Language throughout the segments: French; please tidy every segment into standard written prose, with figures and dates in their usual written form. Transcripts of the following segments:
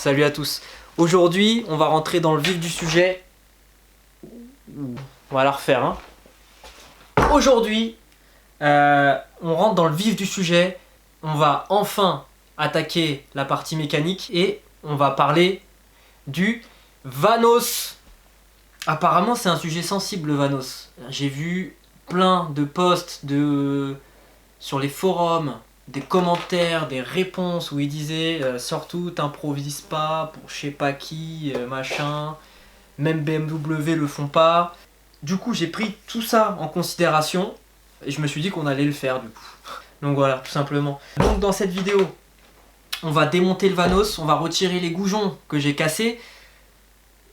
Salut à tous. Aujourd'hui, on va rentrer dans le vif du sujet. On va la refaire. Hein. Aujourd'hui, on rentre dans le vif du sujet. On va enfin attaquer la partie mécanique et on va parler du Vanos. Apparemment, c'est un sujet sensible, le Vanos. J'ai vu plein de posts sur les forums, des commentaires, des réponses où ils disaient surtout t'improvise pas pour je sais pas qui, machin, même BMW le font pas. Du coup j'ai pris tout ça en considération et je me suis dit qu'on allait le faire du coup. Donc voilà, tout simplement. Donc dans cette vidéo, on va démonter le Vanos, on va retirer les goujons que j'ai cassés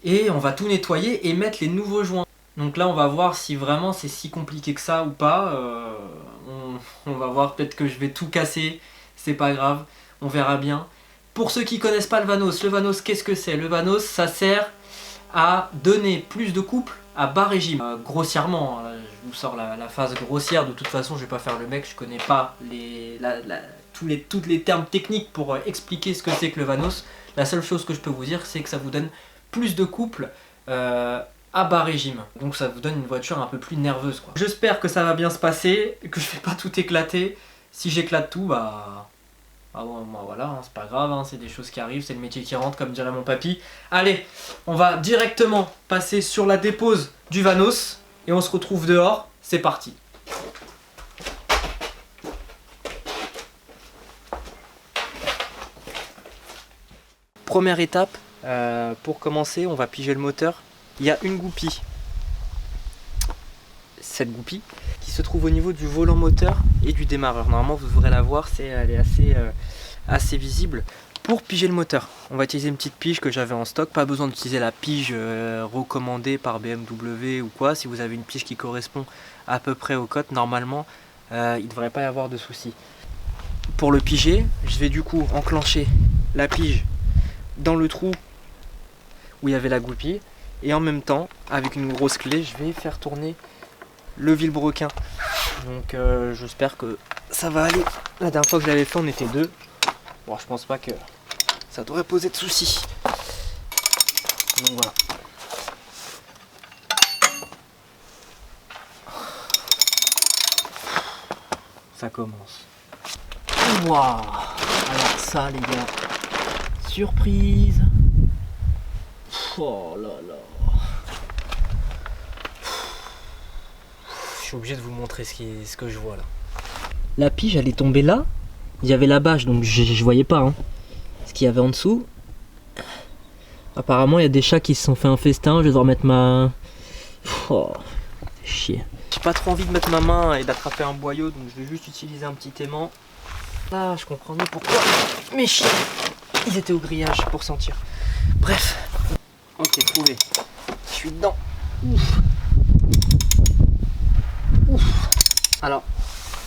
et on va tout nettoyer et mettre les nouveaux joints. Donc là on va voir si vraiment c'est si compliqué que ça ou pas. On va voir, peut-être que je vais tout casser, c'est pas grave, on verra bien. Pour ceux qui connaissent pas le Vanos qu'est-ce que c'est? Le Vanos ça sert à donner plus de couple à bas régime. Grossièrement, je vous sors la phase grossière, de toute façon je vais pas faire le mec, je connais pas tous les termes techniques pour expliquer ce que c'est que le Vanos. La seule chose que je peux vous dire c'est que ça vous donne plus de couple à bas régime. Donc ça vous donne une voiture un peu plus nerveuse quoi. J'espère que ça va bien se passer, que je vais pas tout éclater. Si j'éclate tout, bah voilà, hein, c'est pas grave, hein, c'est des choses qui arrivent, c'est le métier qui rentre comme dirait mon papy. Allez, on va directement passer sur la dépose du Vanos et on se retrouve dehors, c'est parti. Première étape, pour commencer, on va piger le moteur. Il y a une goupille, cette goupille, qui se trouve au niveau du volant moteur et du démarreur. Normalement, vous devrez la voir, elle est assez visible. Pour piger le moteur, on va utiliser une petite pige que j'avais en stock. Pas besoin d'utiliser la pige recommandée par BMW ou quoi. Si vous avez une pige qui correspond à peu près au code, normalement, il ne devrait pas y avoir de soucis. Pour le piger, je vais du coup enclencher la pige dans le trou où il y avait la goupille. Et en même temps, avec une grosse clé, je vais faire tourner le vilebrequin. Donc j'espère que ça va aller. La dernière fois que je l'avais fait, on était deux. Bon, je pense pas que ça devrait poser de soucis. Donc voilà. Ça commence. Waouh! Alors ça les gars, surprise! Oh là là! Je suis obligé de vous montrer ce que je vois là. La pige elle est tombée là. Il y avait la bâche donc je voyais pas hein, ce qu'il y avait en dessous. Apparemment il y a des chats qui se sont fait un festin. Je vais devoir mettre ma... Oh, chier. J'ai pas trop envie de mettre ma main et d'attraper un boyau, donc je vais juste utiliser un petit aimant. Là je comprends mieux pourquoi mes chiens ils étaient au grillage pour sentir. Bref. Ok, trouvé. Je suis dedans. Ouf. Ouf. Alors,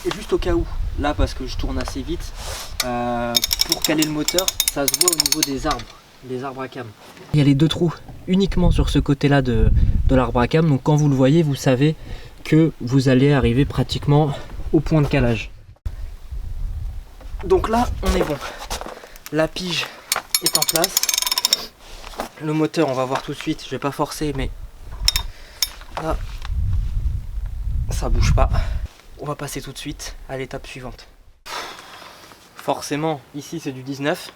juste au cas où, là parce que je tourne assez vite, pour caler le moteur, ça se voit au niveau des arbres à cam. Il y a les deux trous uniquement sur ce côté-là de l'arbre à cam, donc quand vous le voyez, vous savez que vous allez arriver pratiquement au point de calage. Donc là, on est bon. La pige est en place. Le moteur, on va voir tout de suite, je vais pas forcer, mais là, ça bouge pas. On va passer tout de suite à l'étape suivante. Forcément, ici c'est du 19.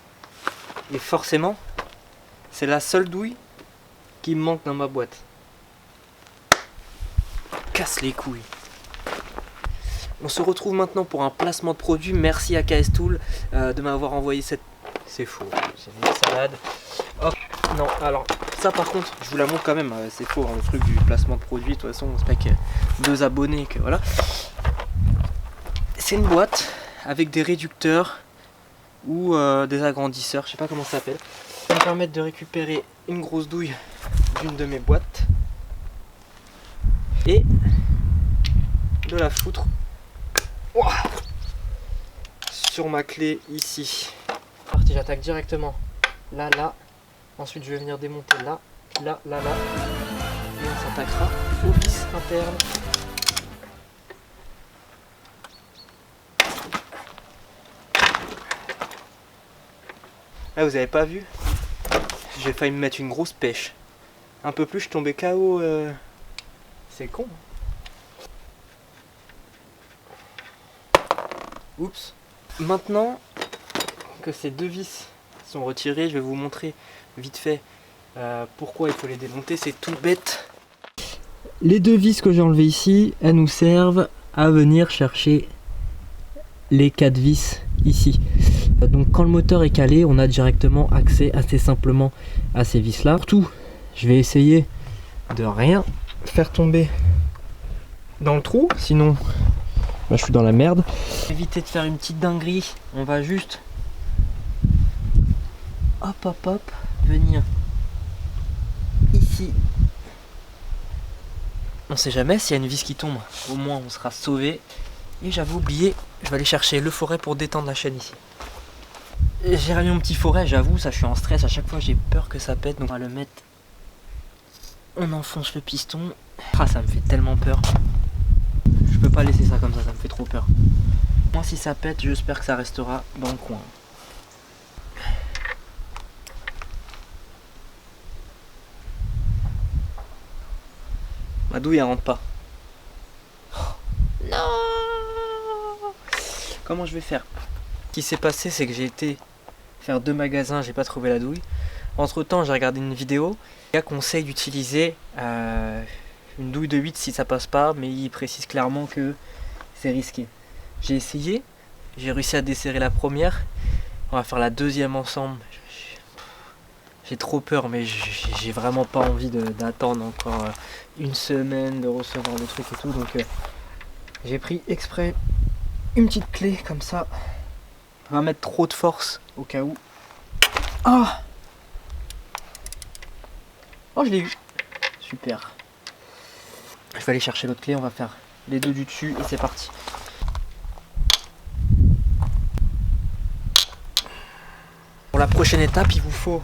Et forcément, c'est la seule douille qui me manque dans ma boîte. Casse les couilles. On se retrouve maintenant pour un placement de produit. Merci à KS Tool de m'avoir envoyé cette... C'est faux, c'est une salade. Hop, non, alors ça par contre, je vous la montre quand même, c'est faux, hein, le truc du placement de produit, de toute façon, c'est pas que 2 abonnés, que voilà. C'est une boîte avec des réducteurs ou des agrandisseurs, je sais pas comment ça s'appelle. Ça va me permettre de récupérer une grosse douille d'une de mes boîtes et de la foutre sur ma clé ici. Parti, j'attaque directement là, là. Ensuite, je vais venir démonter là, là, là, là. Et on s'attaquera aux vis internes. Là, vous avez pas vu, J'ai failli me mettre une grosse pêche. Un peu plus, je tombais KO. C'est con. Oups. Maintenant que ces deux vis sont retirées, je vais vous montrer vite fait pourquoi il faut les démonter. C'est tout bête. Les deux vis que j'ai enlevées ici, elles nous servent à venir chercher les 4 vis ici. Donc quand le moteur est calé, on a directement accès assez simplement à ces vis là. Surtout, je vais essayer de rien faire tomber dans le trou, sinon bah, je suis dans la merde. Éviter de faire une petite dinguerie, on va juste hop venir ici. On sait jamais s'il y a une vis qui tombe, au moins on sera sauvé. Et j'avais oublié, je vais aller chercher le forêt pour détendre la chaîne ici. J'ai ramené mon petit forêt, j'avoue, ça je suis en stress, à chaque fois j'ai peur que ça pète, donc on va le mettre. On enfonce le piston. Ah, ça me fait tellement peur. Je peux pas laisser ça comme ça me fait trop peur. Moi si ça pète, j'espère que ça restera dans le coin. Ma douille elle rentre pas. Oh, non. Comment je vais faire? Ce qui s'est passé, c'est que j'ai été faire 2 magasins, j'ai pas trouvé la douille. Entre temps, j'ai regardé une vidéo. Le gars conseille d'utiliser une douille de 8 si ça passe pas, mais il précise clairement que c'est risqué. J'ai essayé, j'ai réussi à desserrer la première. On va faire la deuxième ensemble. J'ai trop peur, mais j'ai vraiment pas envie d'attendre encore une semaine de recevoir le truc et tout. Donc j'ai pris exprès une petite clé comme ça. On va mettre trop de force au cas où. Ah! Oh, je l'ai eu. Super. Je vais aller chercher l'autre clé, on va faire les deux du dessus et c'est parti. Pour la prochaine étape, il vous faut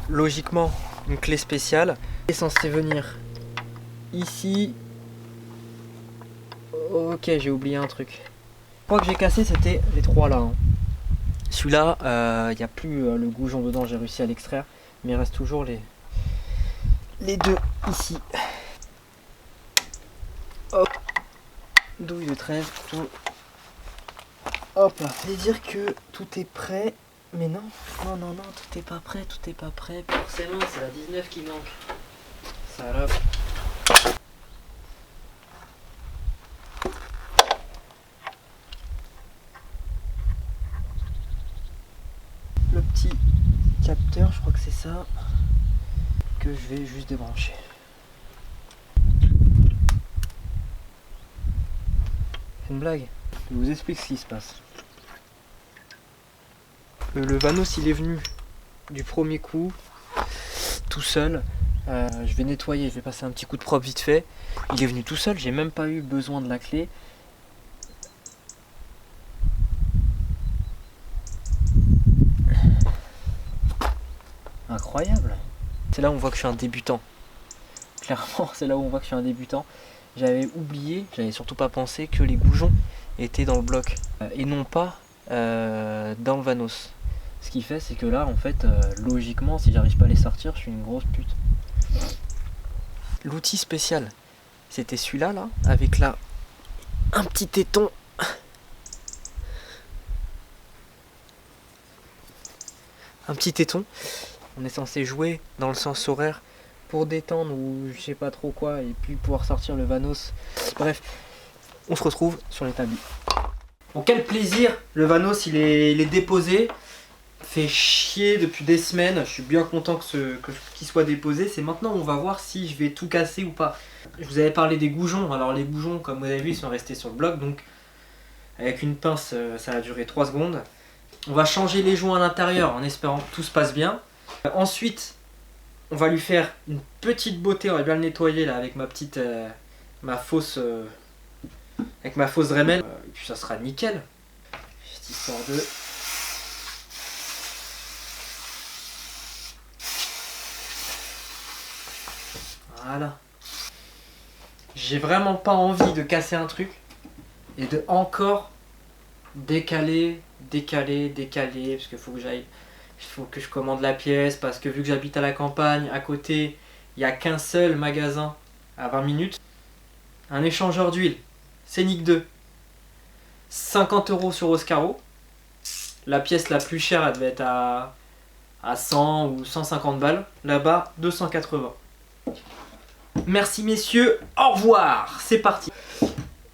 logiquement une clé spéciale. Elle est censée venir ici. Ok, j'ai oublié un truc. Je crois que j'ai cassé, c'était les 3 là. Hein. Celui-là, il n'y a plus le goujon dedans, j'ai réussi à l'extraire. Mais il reste toujours les deux ici. Hop. Douille de trèfle. Tout. Hop là. C'est dire que tout est prêt. Mais non, tout est pas prêt, Forcément, c'est la 19 qui manque. Salope. Le petit capteur, je crois que c'est ça, que je vais juste débrancher. C'est une blague. Je vous explique ce qui se passe. Le Vanos il est venu du premier coup tout seul. Je vais nettoyer, je vais passer un petit coup de propre vite fait. Il est venu tout seul, j'ai même pas eu besoin de la clé. Incroyable. C'est là où on voit que je suis un débutant. Clairement, c'est là où on voit que je suis un débutant. J'avais oublié, j'avais surtout pas pensé que les goujons étaient dans le bloc et non pas dans le Vanos. Ce qui fait, c'est que là, en fait, logiquement, si j'arrive pas à les sortir, je suis une grosse pute. L'outil spécial, c'était celui-là, là, avec là, un petit téton. Un petit téton. On est censé jouer dans le sens horaire pour détendre ou je sais pas trop quoi, et puis pouvoir sortir le Vanos. Bref, on se retrouve sur l'établi. Bon, quel plaisir, le Vanos, il est déposé. Fait chier depuis des semaines, je suis bien content qu'il soit déposé. C'est maintenant on va voir si je vais tout casser ou pas. Je vous avais parlé des goujons, alors les goujons comme vous avez vu ils sont restés sur le bloc, donc avec une pince ça a duré 3 secondes. On va changer les joints à l'intérieur en espérant que tout se passe bien. Ensuite on va lui faire une petite beauté, on va bien le nettoyer là avec ma petite ma fausse Dremel, et puis ça sera nickel. Cette histoire de... Voilà. J'ai vraiment pas envie de casser un truc et de encore décaler, parce qu'il faut que j'aille Il faut que je commande la pièce parce que vu que j'habite à la campagne, à côté, il n'y a qu'un seul magasin à 20 minutes. Un échangeur d'huile, Scénic 2, 50 € sur Oscaro. La pièce la plus chère, elle devait être à 100 ou 150 balles. Là-bas, 280. Merci messieurs, au revoir. C'est parti.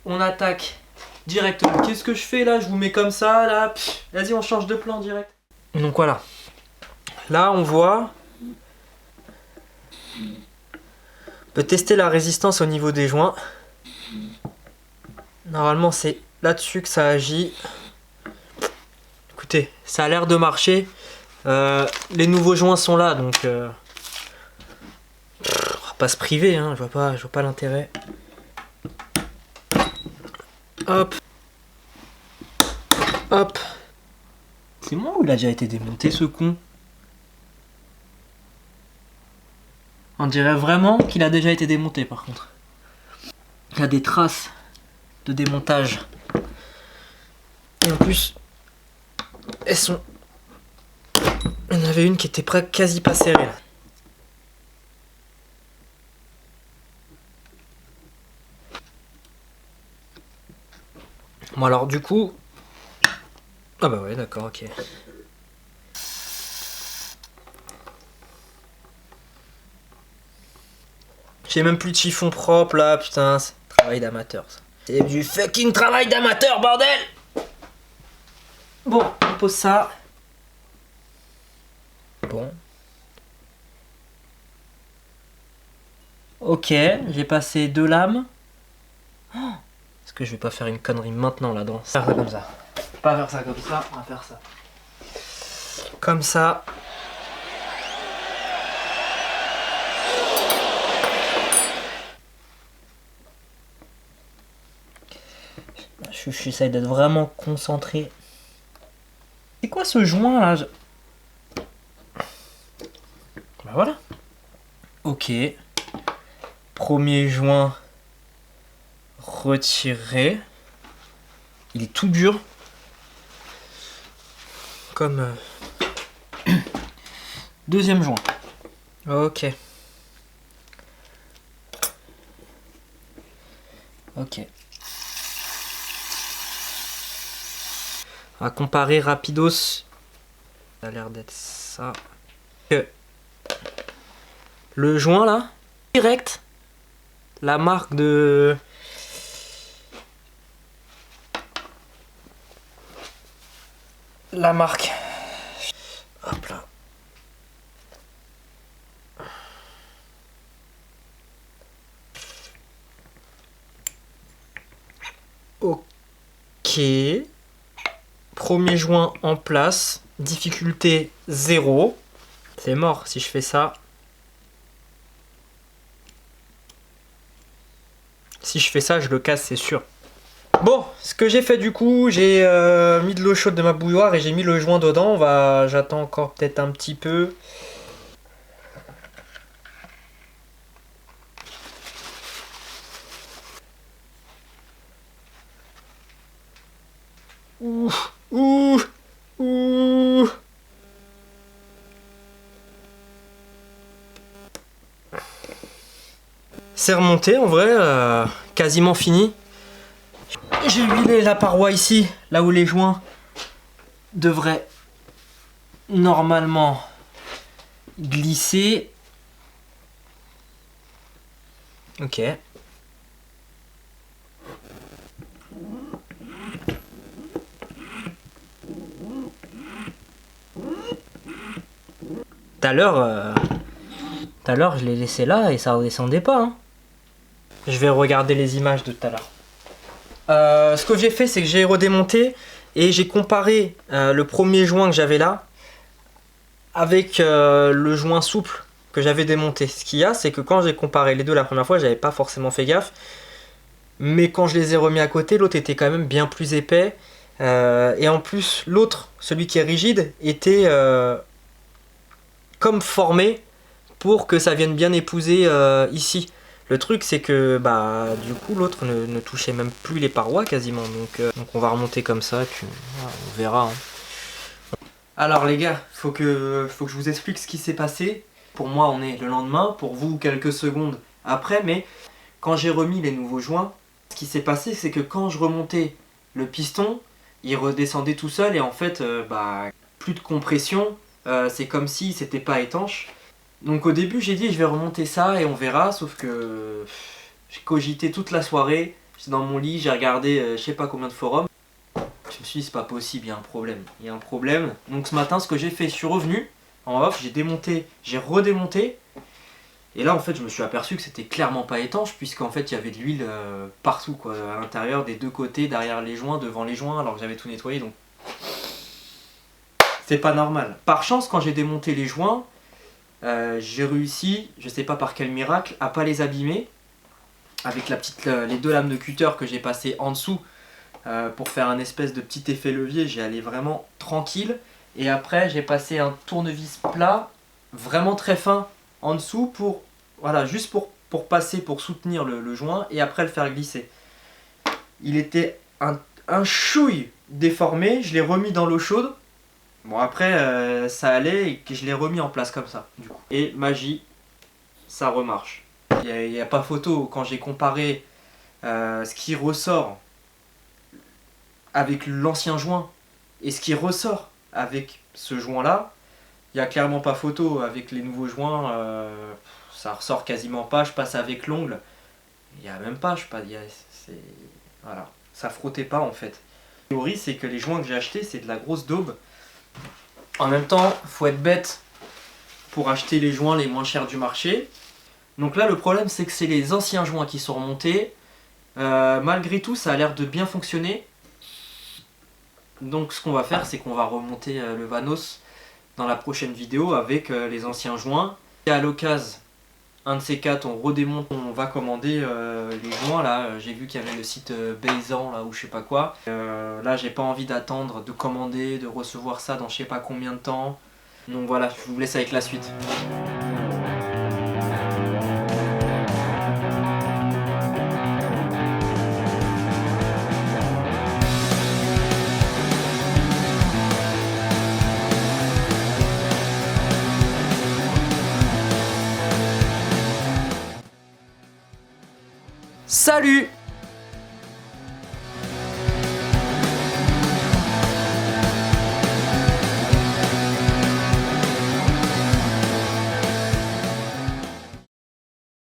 On attaque directement. Qu'est-ce que je fais là? Je vous mets comme ça là. Vas-y, on change de plan direct. Donc voilà. Là, on voit. On peut tester la résistance au niveau des joints. Normalement, c'est là-dessus que ça agit. Écoutez, ça a l'air de marcher. Les nouveaux joints sont là, donc on va pas se priver, hein, je vois pas l'intérêt. Hop. Hop. C'est moi ou il a déjà été démonté ce con? On dirait vraiment qu'il a déjà été démonté par contre. Il y a des traces de démontage. Et en plus, elles sont... Il y en avait une qui était quasi pas serrée là. Bon alors du coup... Ah bah ouais d'accord, ok. J'ai même plus de chiffon propre là, putain, c'est travail d'amateur ça. C'est du fucking travail d'amateur, bordel! Bon, on pose ça. Bon. Ok, j'ai passé 2 lames. Oh, est-ce que je vais pas faire une connerie maintenant là-dedans? Faire ça comme ça. Pas faire ça comme ça, on va faire ça. Comme ça. J'essaie d'être vraiment concentré. C'est quoi ce joint là? Bah voilà. Ok. Premier joint retiré. Il est tout dur. Comme... Deuxième joint. Ok. Ok. On va comparer rapidos. Ça a l'air d'être ça. Le joint là, direct. La marque de... La marque. Hop là. Ok. Premier joint en place. Difficulté 0. C'est mort si je fais ça. Si je fais ça, je le casse, c'est sûr. Bon, ce que j'ai fait du coup, j'ai mis de l'eau chaude de ma bouilloire et j'ai mis le joint dedans. J'attends encore peut-être un petit peu. Ouh, ouh, ouh. C'est remonté en vrai, quasiment fini. J'ai huilé la paroi ici, là où les joints devraient normalement glisser. Ok. Tout à l'heure, je l'ai laissé là et ça redescendait pas. Hein. Je vais regarder les images de tout à l'heure. Ce que j'ai fait, c'est que j'ai redémonté et j'ai comparé le premier joint que j'avais là avec le joint souple que j'avais démonté. Ce qu'il y a, c'est que quand j'ai comparé les deux la première fois, j'avais pas forcément fait gaffe. Mais quand je les ai remis à côté, l'autre était quand même bien plus épais. Et en plus, l'autre, celui qui est rigide, était comme formé pour que ça vienne bien épouser ici. Le truc c'est que bah du coup l'autre ne touchait même plus les parois quasiment, donc on va remonter comme ça et puis voilà, on verra. Hein. Alors les gars, faut que je vous explique ce qui s'est passé. Pour moi on est le lendemain, pour vous quelques secondes après, mais quand j'ai remis les nouveaux joints, ce qui s'est passé c'est que quand je remontais le piston, il redescendait tout seul et en fait plus de compression, c'est comme si c'était pas étanche. Donc au début j'ai dit je vais remonter ça et on verra, sauf que j'ai cogité toute la soirée, j'étais dans mon lit, j'ai regardé je sais pas combien de forums. Je me suis dit c'est pas possible, il y a un problème. Il y a un problème. Donc ce matin ce que j'ai fait, je suis revenu en off, j'ai démonté, j'ai redémonté. Et là en fait je me suis aperçu que c'était clairement pas étanche puisqu'en fait il y avait de l'huile partout quoi, à l'intérieur, des deux côtés, derrière les joints, devant les joints, alors que j'avais tout nettoyé donc c'est pas normal. Par chance quand j'ai démonté les joints, j'ai réussi, je sais pas par quel miracle, à pas les abîmer avec les deux lames de cutter que j'ai passées en dessous pour faire un espèce de petit effet levier. J'ai allé vraiment tranquille et après j'ai passé un tournevis plat vraiment très fin en dessous pour voilà, juste pour passer, pour soutenir le joint et après le faire glisser. Il était un chouille déformé, je l'ai remis dans l'eau chaude. Bon après ça allait et que je l'ai remis en place comme ça du coup. Et magie, ça remarche. Il n'y a pas photo quand j'ai comparé ce qui ressort avec l'ancien joint et ce qui ressort avec ce joint là. Il n'y a clairement pas photo avec les nouveaux joints, ça ressort quasiment pas. Je passe avec l'ongle, il n'y a même pas, voilà, ça frottait pas en fait. La théorie c'est que les joints que j'ai achetés c'est de la grosse daube. En même temps, faut être bête pour acheter les joints les moins chers du marché. Donc là, le problème, c'est que c'est les anciens joints qui sont remontés. Malgré tout, ça a l'air de bien fonctionner. Donc ce qu'on va faire, c'est qu'on va remonter le Vanos dans la prochaine vidéo avec les anciens joints. Et à l'occasion, un de ces quatre, on redémonte, on va commander les joints. Là, j'ai vu qu'il y avait le site Baysan là ou je sais pas quoi. Là, j'ai pas envie d'attendre, de commander, de recevoir ça dans je sais pas combien de temps. Donc voilà, je vous laisse avec la suite. Salut!